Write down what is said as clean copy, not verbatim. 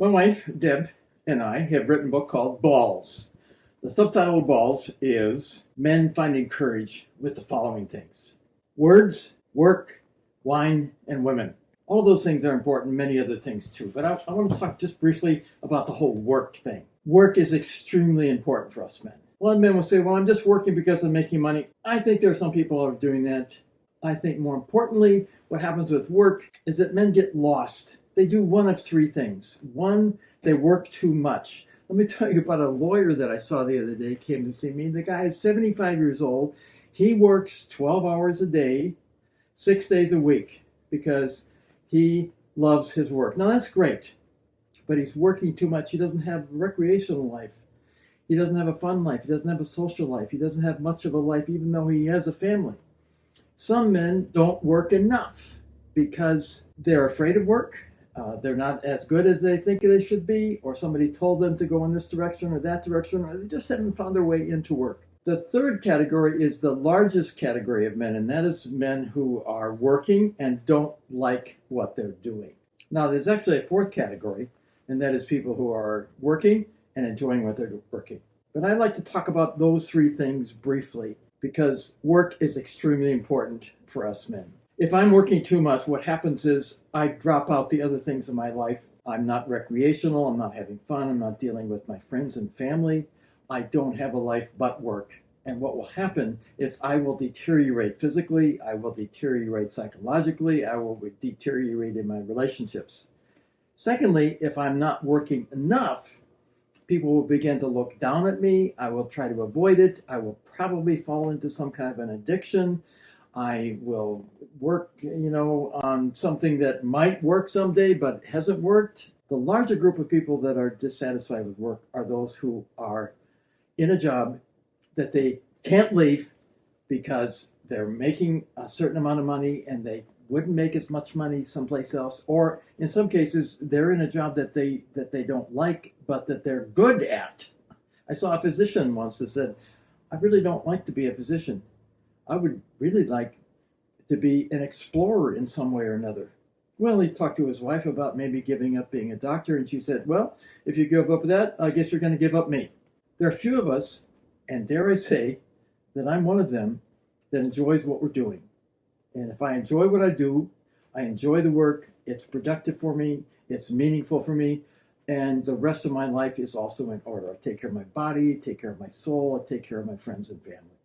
My wife, Deb, and I have written a book called Balls. The subtitle of Balls is Men Finding Courage with the Following Things: Words, Work, Wine, and Women. All of those things are important, many other things too. But I want to talk just briefly about the whole work thing. Work is extremely important for us men. A lot of men will say, well, I'm just working because I'm making money. I think there are some people who are doing that. I think more importantly, what happens with work is that men get lost. They do one of three things. One, they work too much. Let me tell you about a lawyer that I saw the other day, came to see me. The guy is 75 years old. He works 12 hours a day, 6 days a week, because he loves his work. Now that's great, but he's working too much. He doesn't have a recreational life. He doesn't have a fun life. He doesn't have a social life. He doesn't have much of a life, even though he has a family. Some men don't work enough because they're afraid of work. They're not as good as they think they should be, or somebody told them to go in this direction or that direction, or they just haven't found their way into work. The third category is the largest category of men, and that is men who are working and don't like what they're doing. Now, there's actually a fourth category, and that is people who are working and enjoying what they're working. But I'd like to talk about those three things briefly, because work is extremely important for us men. If I'm working too much, what happens is I drop out the other things in my life. I'm not recreational, I'm not having fun, I'm not dealing with my friends and family. I don't have a life but work. And what will happen is I will deteriorate physically, I will deteriorate psychologically, I will deteriorate in my relationships. Secondly, if I'm not working enough, people will begin to look down at me. I will try to avoid it. I will probably fall into some kind of an addiction. I will work, on something that might work someday but hasn't worked. The larger group of people that are dissatisfied with work are those who are in a job that they can't leave because they're making a certain amount of money and they wouldn't make as much money someplace else, or in some cases they're in a job that they don't like but that they're good at. I saw a physician once that said, I really don't like to be a physician. I would really like to be an explorer in some way or another. Well, he talked to his wife about maybe giving up being a doctor, and she said, well, if you give up that, I guess you're going to give up me. There are a few of us, and dare I say that I'm one of them, that enjoys what we're doing. And if I enjoy what I do, I enjoy the work, it's productive for me, it's meaningful for me, and the rest of my life is also in order. I take care of my body, take care of my soul, I take care of my friends and family.